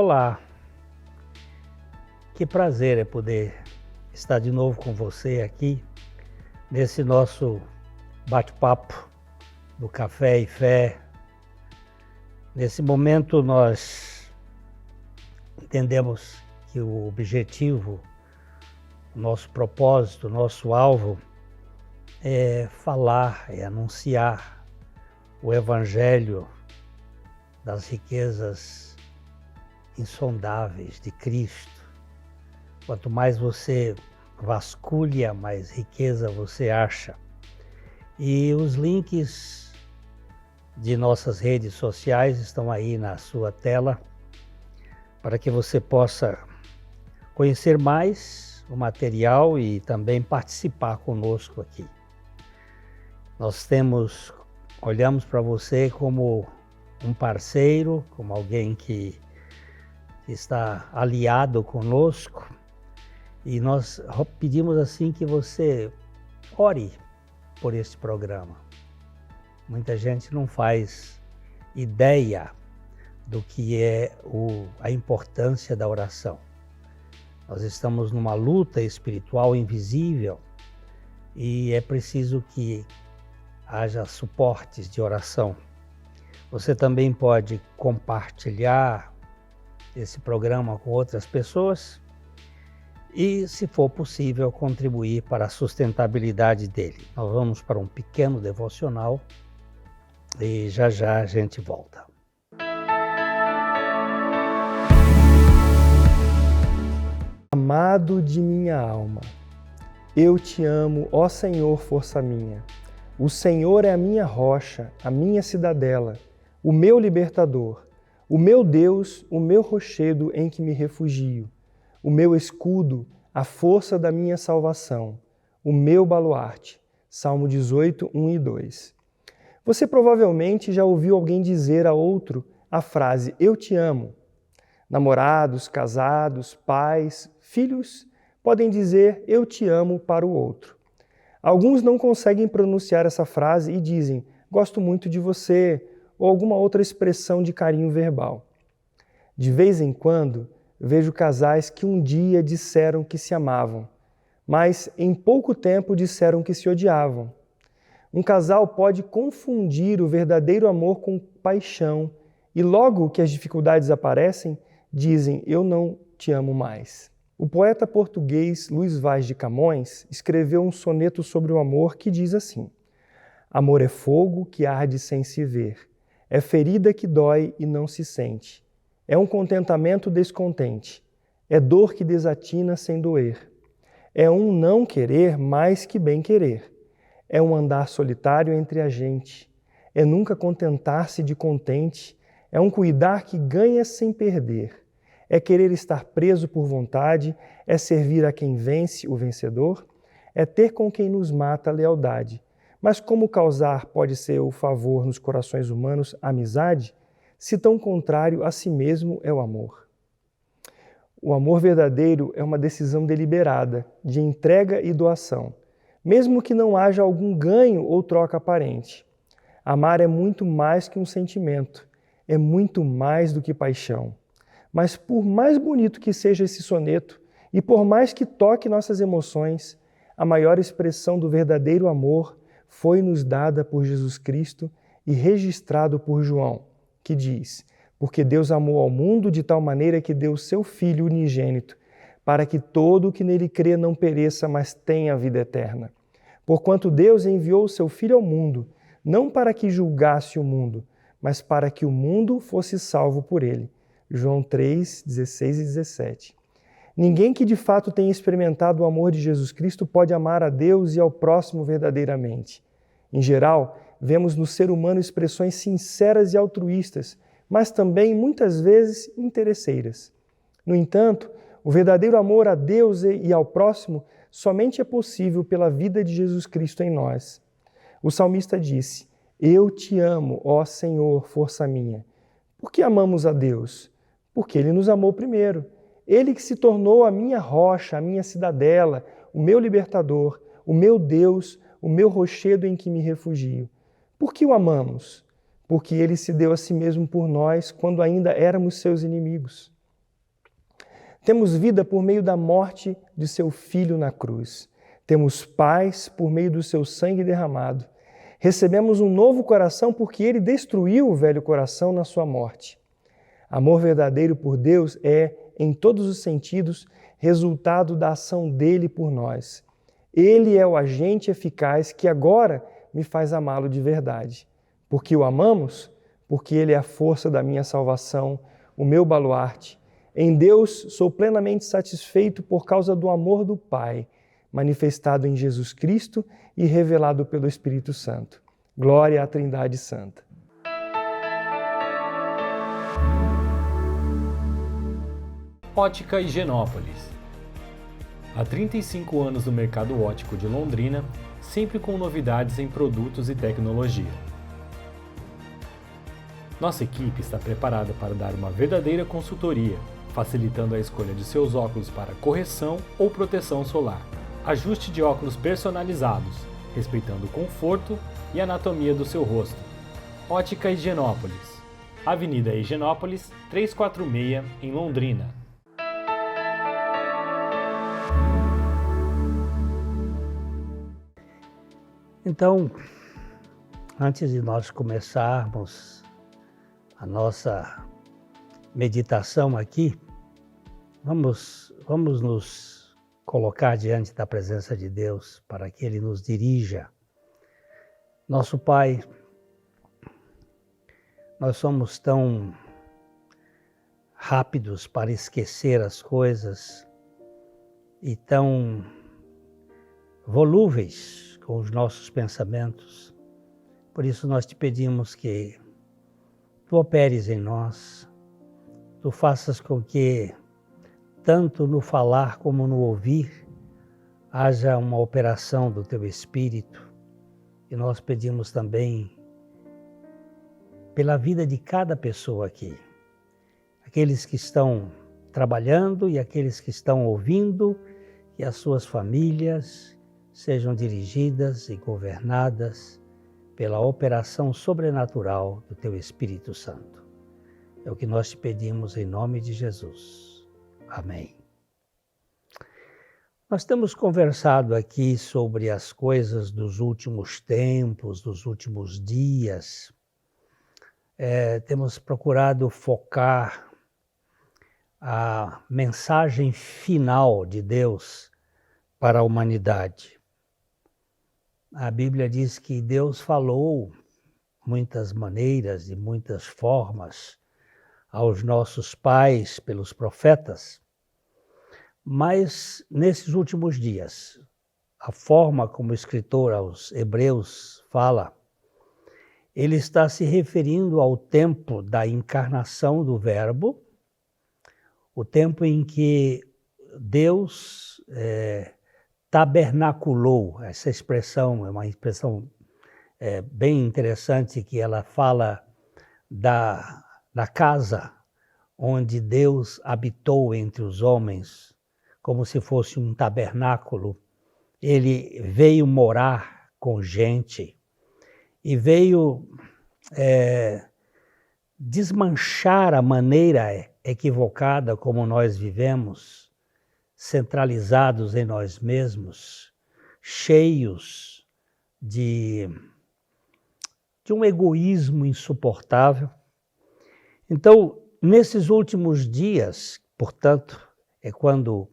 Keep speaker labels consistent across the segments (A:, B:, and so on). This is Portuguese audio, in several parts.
A: Olá, que prazer é poder estar de novo com você aqui nesse nosso bate-papo do Café e Fé. Nesse momento nós entendemos que o objetivo, o nosso propósito, o nosso alvo é falar, é anunciar o Evangelho das riquezas insondáveis de Cristo. Quanto mais você vasculha, mais riqueza você acha. E os links de nossas redes sociais estão aí na sua tela para que você possa conhecer mais o material e também participar conosco aqui. Nós olhamos para você como um parceiro, como alguém que está aliado conosco, e nós pedimos assim que você ore por este programa. Muita gente não faz ideia do que é a importância da oração. Nós estamos numa luta espiritual invisível e é preciso que haja suportes de oração. Você também pode compartilhar esse programa com outras pessoas e, se for possível, contribuir para a sustentabilidade dele. Nós vamos para um pequeno devocional e já a gente volta.
B: Amado de minha alma, eu te amo, ó Senhor, força minha. O Senhor é a minha rocha, a minha cidadela, o meu libertador, o meu Deus, o meu rochedo em que me refugio, o meu escudo, a força da minha salvação, o meu baluarte. Salmo 18, 1 e 2. Você provavelmente já ouviu alguém dizer a outro a frase "eu te amo". Namorados, casados, pais, filhos podem dizer "eu te amo" para o outro. Alguns não conseguem pronunciar essa frase e dizem "gosto muito de você", ou alguma outra expressão de carinho verbal. De vez em quando, vejo casais que um dia disseram que se amavam, mas em pouco tempo disseram que se odiavam. Um casal pode confundir o verdadeiro amor com paixão e logo que as dificuldades aparecem, dizem "eu não te amo mais". O poeta português Luís Vaz de Camões escreveu um soneto sobre o amor que diz assim: "Amor é fogo que arde sem se ver, é ferida que dói e não se sente, é um contentamento descontente, é dor que desatina sem doer, é um não querer mais que bem querer, é um andar solitário entre a gente, é nunca contentar-se de contente, é um cuidar que ganha sem perder, é querer estar preso por vontade, é servir a quem vence, o vencedor, é ter com quem nos mata a lealdade. Mas como causar pode ser o favor nos corações humanos a amizade, se tão contrário a si mesmo é o amor? O amor verdadeiro é uma decisão deliberada, de entrega e doação, mesmo que não haja algum ganho ou troca aparente. Amar é muito mais que um sentimento, é muito mais do que paixão. Mas por mais bonito que seja esse soneto, e por mais que toque nossas emoções, a maior expressão do verdadeiro amor foi-nos dada por Jesus Cristo e registrado por João, que diz: "Porque Deus amou ao mundo de tal maneira que deu seu Filho unigênito, para que todo o que nele crê não pereça, mas tenha a vida eterna. Porquanto Deus enviou o seu Filho ao mundo, não para que julgasse o mundo, mas para que o mundo fosse salvo por ele." João 3, 16 e 17. Ninguém que de fato tenha experimentado o amor de Jesus Cristo pode amar a Deus e ao próximo verdadeiramente. Em geral, vemos no ser humano expressões sinceras e altruístas, mas também, muitas vezes, interesseiras. No entanto, o verdadeiro amor a Deus e ao próximo somente é possível pela vida de Jesus Cristo em nós. O salmista disse: "Eu te amo, ó Senhor, força minha." Por que amamos a Deus? Porque Ele nos amou primeiro. Ele que se tornou a minha rocha, a minha cidadela, o meu libertador, o meu Deus, o meu rochedo em que me refugio. Por que o amamos? Porque Ele se deu a si mesmo por nós quando ainda éramos seus inimigos. Temos vida por meio da morte de seu Filho na cruz. Temos paz por meio do seu sangue derramado. Recebemos um novo coração porque ele destruiu o velho coração na sua morte. Amor verdadeiro por Deus é, em todos os sentidos, resultado da ação dele por nós. Ele é o agente eficaz que agora me faz amá-lo de verdade. Porque o amamos? Porque ele é a força da minha salvação, o meu baluarte. Em Deus sou plenamente satisfeito por causa do amor do Pai, manifestado em Jesus Cristo e revelado pelo Espírito Santo. Glória à Trindade Santa.
C: Ótica Higienópolis. Há 35 anos no mercado óptico de Londrina, sempre com novidades em produtos e tecnologia. Nossa equipe está preparada para dar uma verdadeira consultoria, facilitando a escolha de seus óculos para correção ou proteção solar. Ajuste de óculos personalizados, respeitando o conforto e anatomia do seu rosto. Ótica Higienópolis. Avenida Higienópolis, 346, em Londrina.
A: Então, antes de nós começarmos a nossa meditação aqui, vamos nos colocar diante da presença de Deus para que Ele nos dirija. Nosso Pai, nós somos tão rápidos para esquecer as coisas e tão volúveis com os nossos pensamentos. Por isso nós te pedimos que Tu operes em nós, Tu faças com que, tanto no falar como no ouvir, haja uma operação do Teu Espírito. E nós pedimos também pela vida de cada pessoa aqui, aqueles que estão trabalhando e aqueles que estão ouvindo, que as suas famílias sejam dirigidas e governadas pela operação sobrenatural do Teu Espírito Santo. É o que nós te pedimos em nome de Jesus. Amém. Nós temos conversado aqui sobre as coisas dos últimos tempos, dos últimos dias. Temos procurado focar a mensagem final de Deus para a humanidade. A Bíblia diz que Deus falou muitas maneiras e muitas formas aos nossos pais pelos profetas, mas nesses últimos dias, a forma como o escritor aos Hebreus fala, ele está se referindo ao tempo da encarnação do Verbo, o tempo em que Deus tabernaculou. Essa expressão é uma expressão bem interessante, que ela fala da casa onde Deus habitou entre os homens, como se fosse um tabernáculo. Ele veio morar com gente e veio desmanchar a maneira equivocada como nós vivemos, centralizados em nós mesmos, cheios de um egoísmo insuportável. Então, nesses últimos dias, portanto, é quando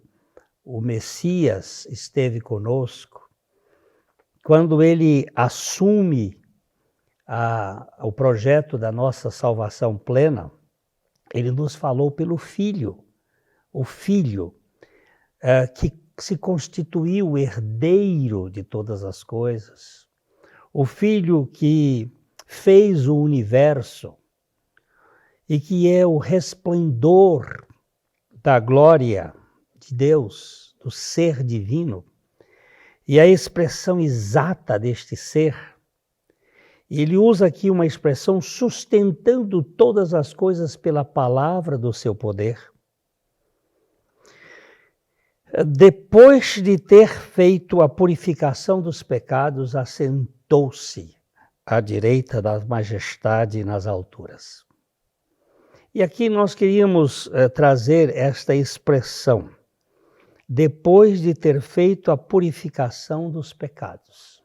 A: o Messias esteve conosco, quando ele assume o projeto da nossa salvação plena, ele nos falou pelo Filho, o Filho que se constituiu herdeiro de todas as coisas, o Filho que fez o universo e que é o resplendor da glória de Deus, do ser divino, e a expressão exata deste ser. Ele usa aqui uma expressão sustentando todas as coisas pela palavra do seu poder. Depois de ter feito a purificação dos pecados, assentou-se à direita da majestade nas alturas. E aqui nós queríamos trazer esta expressão, depois de ter feito a purificação dos pecados.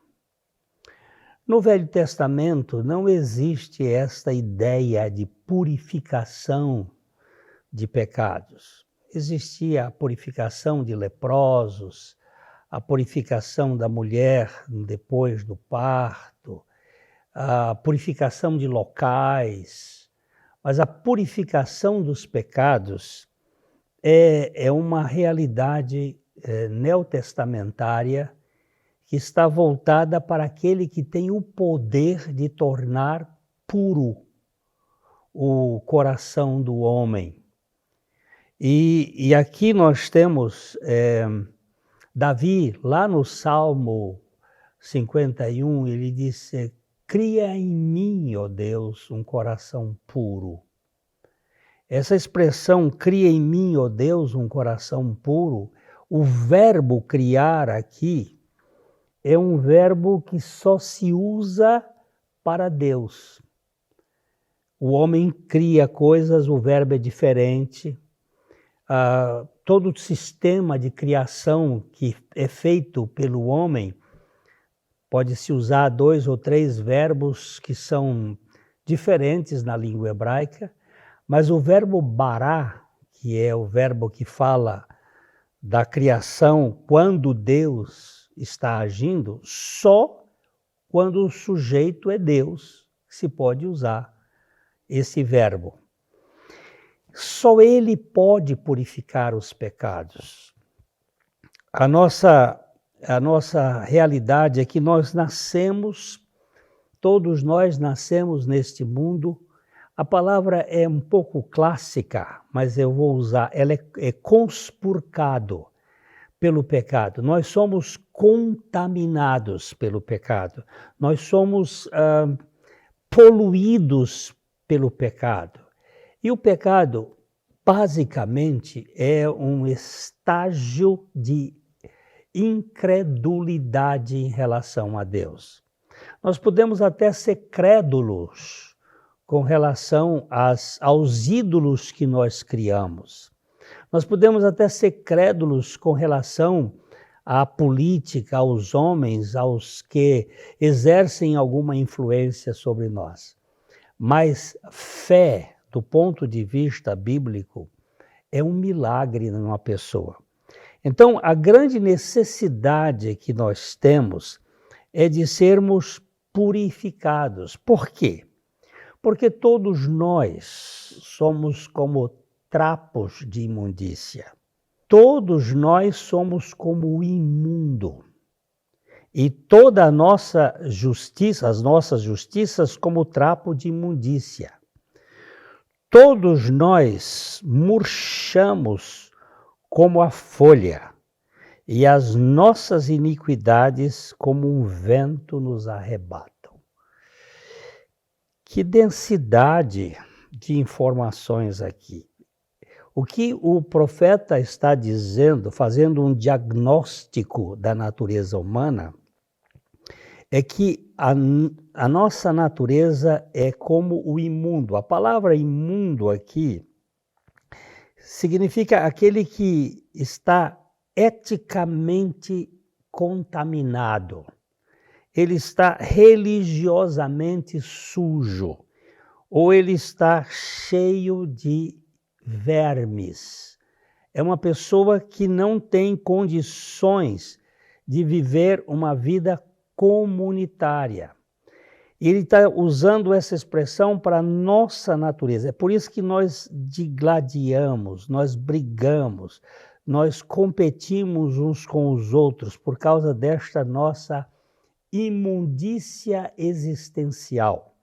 A: No Velho Testamento não existe esta ideia de purificação de pecados. Existia a purificação de leprosos, a purificação da mulher depois do parto, a purificação de locais, mas a purificação dos pecados é uma realidade neotestamentária que está voltada para aquele que tem o poder de tornar puro o coração do homem. E aqui nós temos Davi, lá no Salmo 51, ele disse: cria em mim, ó Deus, um coração puro. Essa expressão, cria em mim, ó Deus, um coração puro, o verbo criar aqui é um verbo que só se usa para Deus. O homem cria coisas, o verbo é diferente. Todo o sistema de criação que é feito pelo homem, pode-se usar 2 ou 3 verbos que são diferentes na língua hebraica, mas o verbo bará, que é o verbo que fala da criação quando Deus está agindo, só quando o sujeito é Deus se pode usar esse verbo. Só Ele pode purificar os pecados. A nossa realidade é que nós nascemos, todos nós nascemos neste mundo. A palavra é um pouco clássica, mas eu vou usar, ela é conspurcado pelo pecado. Nós somos contaminados pelo pecado. Nós somos poluídos pelo pecado. E o pecado, basicamente, é um estágio de incredulidade em relação a Deus. Nós podemos até ser crédulos com relação aos ídolos que nós criamos. Nós podemos até ser crédulos com relação à política, aos homens, aos que exercem alguma influência sobre nós. Mas fé, do ponto de vista bíblico, é um milagre numa pessoa. Então, a grande necessidade que nós temos é de sermos purificados. Por quê? Porque todos nós somos como trapos de imundícia. Todos nós somos como o imundo. E toda a nossa justiça, as nossas justiças como trapo de imundícia. Todos nós murchamos como a folha, e as nossas iniquidades como um vento nos arrebatam. Que densidade de informações aqui. O que o profeta está dizendo, fazendo um diagnóstico da natureza humana, é que a nossa natureza é como o imundo. A palavra imundo aqui significa aquele que está eticamente contaminado. Ele está religiosamente sujo, ou ele está cheio de vermes. É uma pessoa que não tem condições de viver uma vida comunitária. Ele está usando essa expressão para a nossa natureza. É por isso que nós digladiamos, nós brigamos, nós competimos uns com os outros por causa desta nossa imundícia existencial.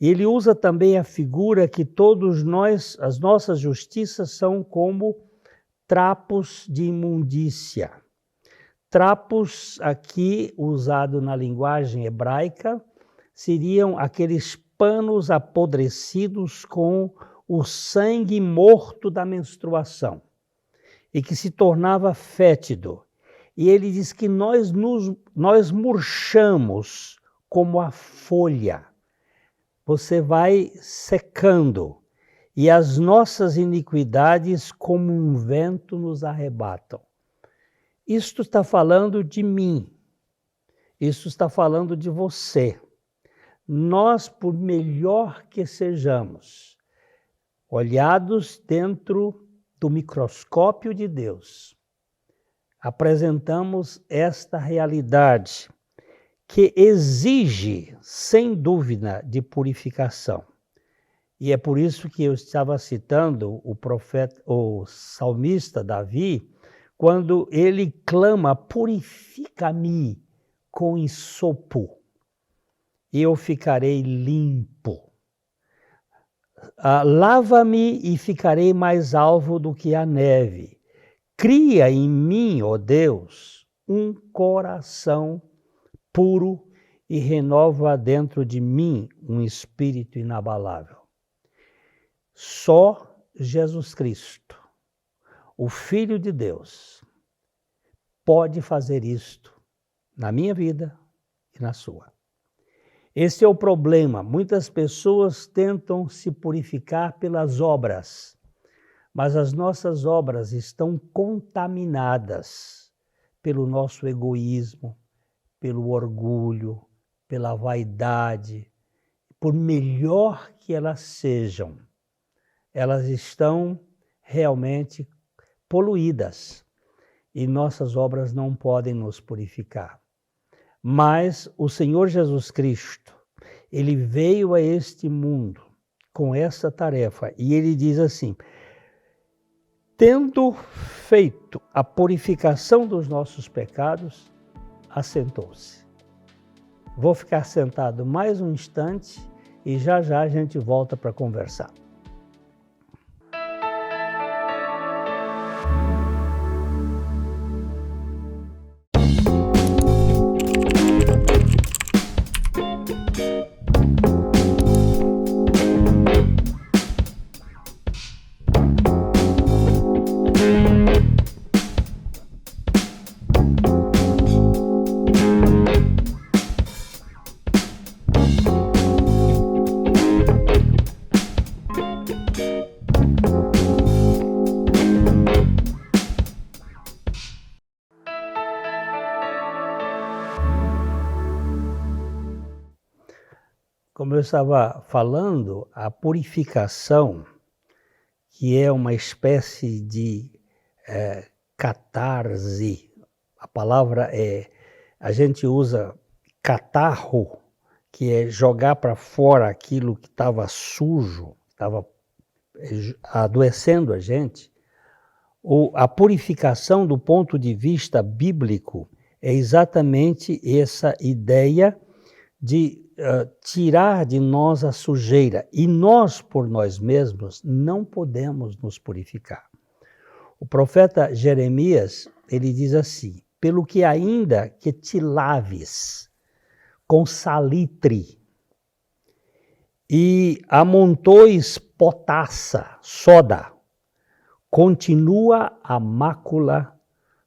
A: Ele usa também a figura que todos nós, as nossas justiças são como trapos de imundícia. Trapos aqui, usado na linguagem hebraica, seriam aqueles panos apodrecidos com o sangue morto da menstruação e que se tornava fétido. E ele diz que nós murchamos como a folha. Você vai secando e as nossas iniquidades como um vento nos arrebatam. Isto está falando de mim, isso está falando de você. Nós, por melhor que sejamos, olhados dentro do microscópio de Deus, apresentamos esta realidade que exige, sem dúvida, de purificação. E é por isso que eu estava citando o salmista Davi, quando ele clama, purifica-me com hisopo, e eu ficarei limpo. Lava-me e ficarei mais alvo do que a neve. Cria em mim, ó Deus, um coração puro e renova dentro de mim um espírito inabalável. Só Jesus Cristo, o Filho de Deus, pode fazer isto na minha vida e na sua. Esse é o problema. Muitas pessoas tentam se purificar pelas obras, mas as nossas obras estão contaminadas pelo nosso egoísmo, pelo orgulho, pela vaidade. Por melhor que elas sejam, elas estão realmente poluídas e nossas obras não podem nos purificar. Mas o Senhor Jesus Cristo, ele veio a este mundo com essa tarefa e ele diz assim: tendo feito a purificação dos nossos pecados, assentou-se. Vou ficar sentado mais um instante e já já a gente volta para conversar. Como eu estava falando, a purificação, que é uma espécie de catarse, a palavra a gente usa catarro, que é jogar para fora aquilo que estava sujo, estava adoecendo a gente. A purificação do ponto de vista bíblico é exatamente essa ideia de tirar de nós a sujeira. E nós, por nós mesmos, não podemos nos purificar. O profeta Jeremias, ele diz assim: pelo que ainda que te laves com salitre e amontoes potassa, soda, continua a mácula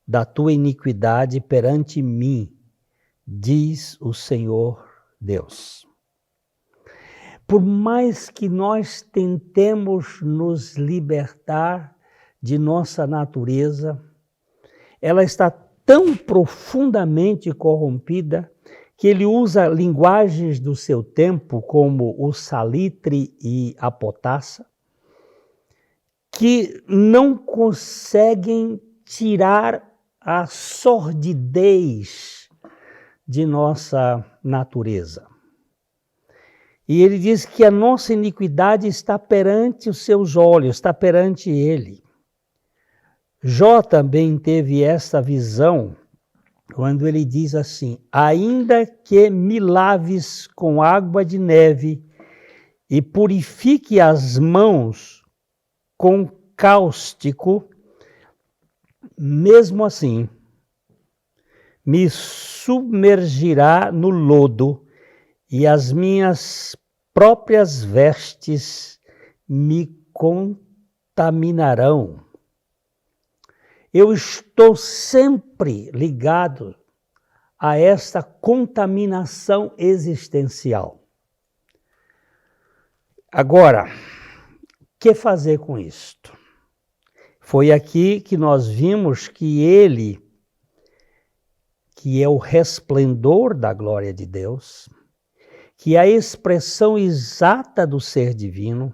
A: da tua iniquidade perante mim, diz o Senhor Deus. Por mais que nós tentemos nos libertar de nossa natureza, ela está tão profundamente corrompida que ele usa linguagens do seu tempo, como o salitre e a potassa, que não conseguem tirar a sordidez de nossa natureza. E ele diz que a nossa iniquidade está perante os seus olhos, está perante ele. Jó também teve essa visão quando ele diz assim: ainda que me laves com água de neve e purifique as mãos com cáustico, mesmo assim me submergirá no lodo e as minhas próprias vestes me contaminarão. Eu estou sempre ligado a esta contaminação existencial. Agora, que fazer com isto? Foi aqui que nós vimos que ele, que é o resplendor da glória de Deus, que é a expressão exata do ser divino,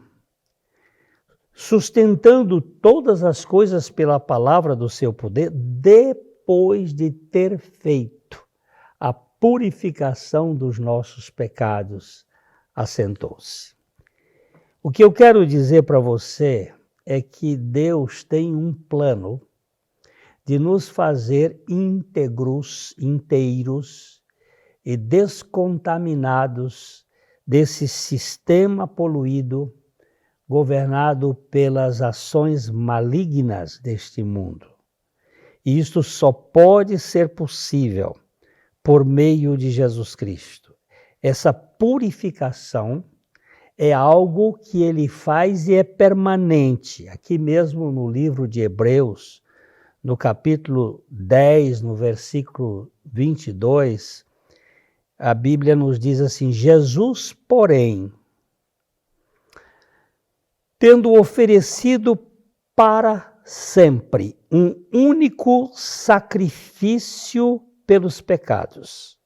A: sustentando todas as coisas pela palavra do seu poder, depois de ter feito a purificação dos nossos pecados, assentou-se. O que eu quero dizer para você é que Deus tem um plano de nos fazer íntegros, inteiros e descontaminados desse sistema poluído, governado pelas ações malignas deste mundo. E isto só pode ser possível por meio de Jesus Cristo. Essa purificação é algo que ele faz e é permanente. Aqui mesmo no livro de Hebreus, no capítulo 10, no versículo 22, a Bíblia nos diz assim: Jesus, porém, tendo oferecido para sempre um único sacrifício pelos pecados,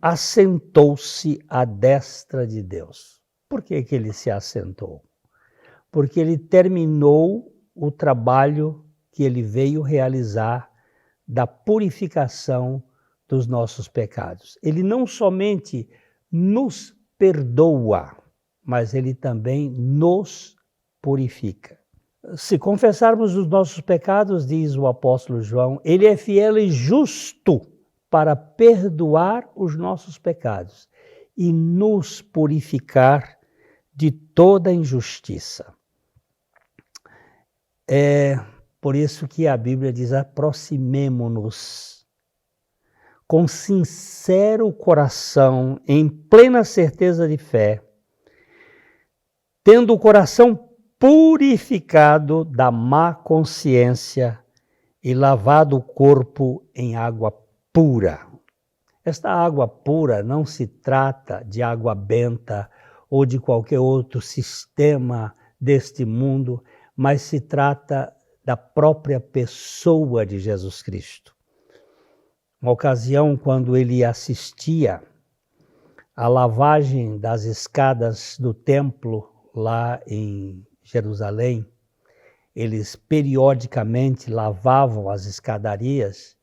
A: assentou-se à destra de Deus. Por que que ele se assentou? Porque ele terminou o trabalho que ele veio realizar da purificação dos nossos pecados. Ele não somente nos perdoa, mas ele também nos purifica. Se confessarmos os nossos pecados, diz o apóstolo João, ele é fiel e justo para perdoar os nossos pecados e nos purificar de toda injustiça. É por isso que a Bíblia diz: aproximemo-nos com sincero coração, em plena certeza de fé, tendo o coração purificado da má consciência e lavado o corpo em água pura. Esta água pura não se trata de água benta ou de qualquer outro sistema deste mundo, mas se trata da própria pessoa de Jesus Cristo. Uma ocasião, quando ele assistia à lavagem das escadas do templo lá em Jerusalém, eles periodicamente lavavam as escadarias,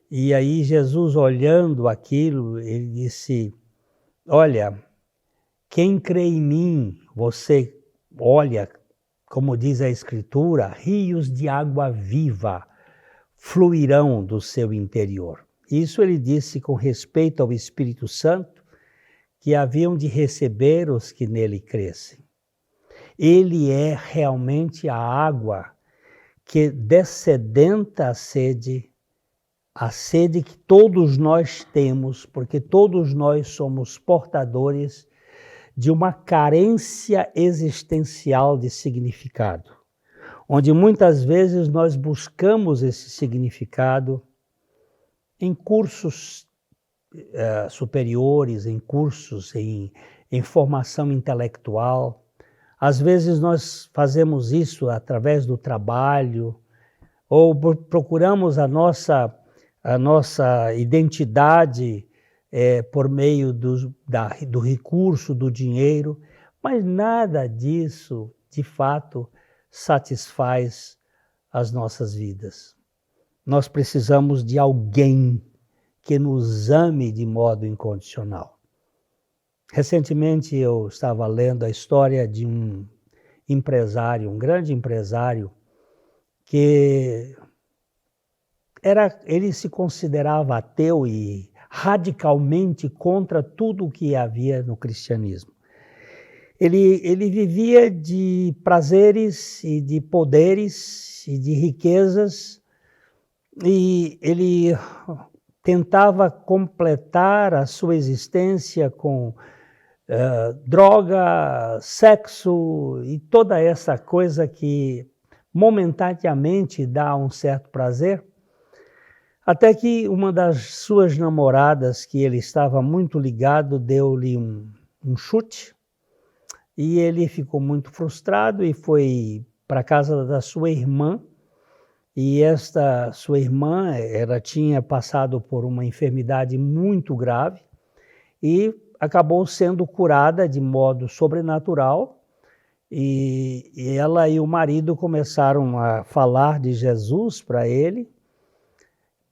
A: e aí Jesus, olhando aquilo, ele disse: olha, quem crê em mim, você olha, como diz a Escritura, rios de água viva fluirão do seu interior. Isso ele disse com respeito ao Espírito Santo, que haviam de receber os que nele crescem. Ele é realmente a água que dessedenta a sede que todos nós temos, porque todos nós somos portadores de uma carência existencial de significado, onde muitas vezes nós buscamos esse significado em cursos superiores, em cursos em formação intelectual. Às vezes nós fazemos isso através do trabalho, ou procuramos a nossa identidade por meio do recurso, do dinheiro, mas nada disso, de fato, satisfaz as nossas vidas. Nós precisamos de alguém que nos ame de modo incondicional. Recentemente eu estava lendo a história de um empresário, um grande empresário, que ele se considerava ateu e radicalmente contra tudo o que havia no cristianismo. Ele vivia de prazeres e de poderes e de riquezas, e ele tentava completar a sua existência com droga, sexo e toda essa coisa que momentaneamente dá um certo prazer. Até que uma das suas namoradas, que ele estava muito ligado, deu-lhe um chute e ele ficou muito frustrado e foi para a casa da sua irmã, e esta sua irmã, ela tinha passado por uma enfermidade muito grave e acabou sendo curada de modo sobrenatural, e ela e o marido começaram a falar de Jesus para ele,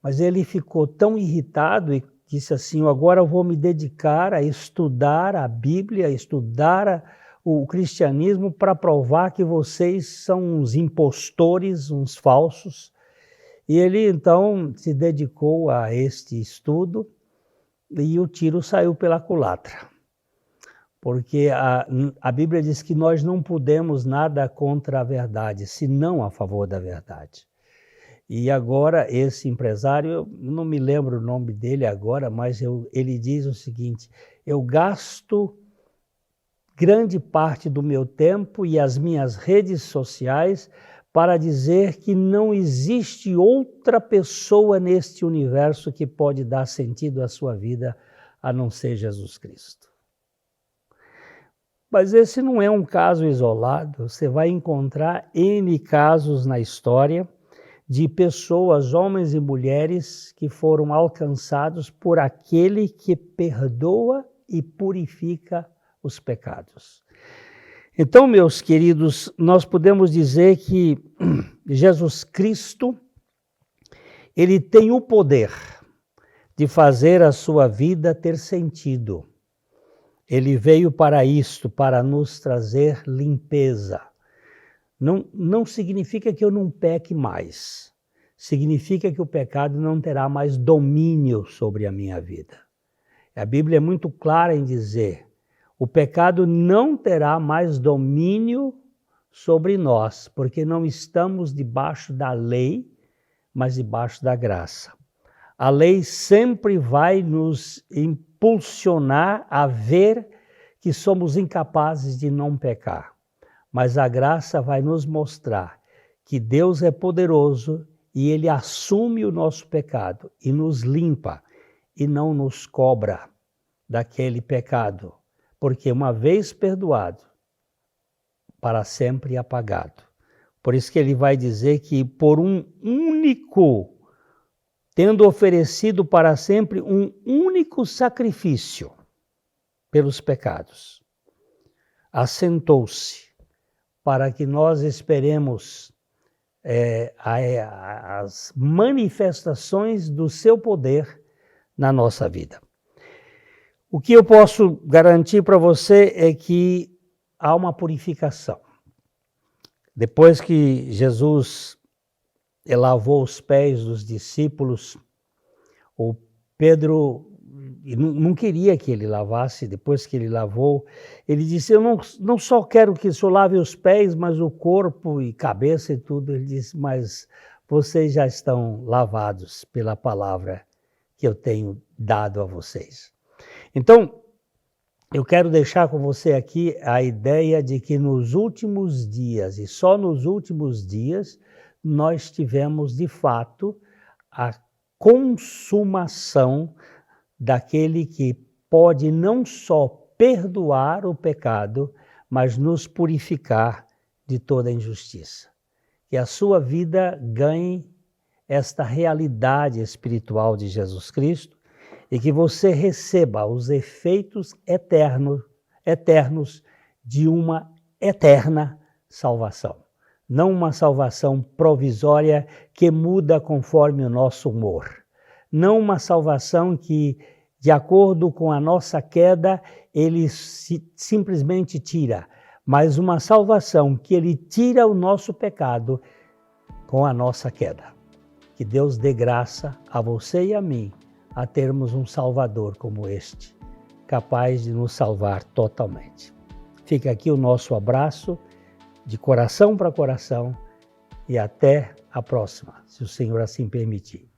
A: mas ele ficou tão irritado e disse assim: agora eu vou me dedicar a estudar a Bíblia, a estudar o cristianismo para provar que vocês são uns impostores, uns falsos. E ele então se dedicou a este estudo e o tiro saiu pela culatra. Porque a Bíblia diz que nós não podemos nada contra a verdade, senão a favor da verdade. E agora esse empresário, eu não me lembro o nome dele agora, mas ele diz o seguinte: eu gasto grande parte do meu tempo e as minhas redes sociais para dizer que não existe outra pessoa neste universo que pode dar sentido à sua vida a não ser Jesus Cristo. Mas esse não é um caso isolado, você vai encontrar N casos na história de pessoas, homens e mulheres, que foram alcançados por aquele que perdoa e purifica os pecados. Então, meus queridos, nós podemos dizer que Jesus Cristo, ele tem o poder de fazer a sua vida ter sentido. Ele veio para isto, para nos trazer limpeza. Não significa que eu não peque mais. Significa que o pecado não terá mais domínio sobre a minha vida. A Bíblia é muito clara em dizer: o pecado não terá mais domínio sobre nós, porque não estamos debaixo da lei, mas debaixo da graça. A lei sempre vai nos impulsionar a ver que somos incapazes de não pecar. Mas a graça vai nos mostrar que Deus é poderoso e Ele assume o nosso pecado e nos limpa e não nos cobra daquele pecado. Porque uma vez perdoado, para sempre apagado. Por isso que ele vai dizer que por um único, tendo oferecido para sempre um único sacrifício pelos pecados, assentou-se para que nós esperemos as manifestações do seu poder na nossa vida. O que eu posso garantir para você é que há uma purificação. Depois que Jesus lavou os pés dos discípulos, o Pedro não queria que ele lavasse. Depois que ele lavou, ele disse: eu não só quero que o senhor lave os pés, mas o corpo e cabeça e tudo. Ele disse: mas vocês já estão lavados pela palavra que eu tenho dado a vocês. Então, eu quero deixar com você aqui a ideia de que nos últimos dias, e só nos últimos dias, nós tivemos de fato a consumação daquele que pode não só perdoar o pecado, mas nos purificar de toda injustiça. Que a sua vida ganhe esta realidade espiritual de Jesus Cristo e que você receba os efeitos eternos de uma eterna salvação. Não uma salvação provisória que muda conforme o nosso humor. Não uma salvação que, de acordo com a nossa queda, ele simplesmente tira, mas uma salvação que ele tira o nosso pecado com a nossa queda. Que Deus dê graça a você e a mim a termos um Salvador como este, capaz de nos salvar totalmente. Fica aqui o nosso abraço, de coração para coração, e até a próxima, se o Senhor assim permitir.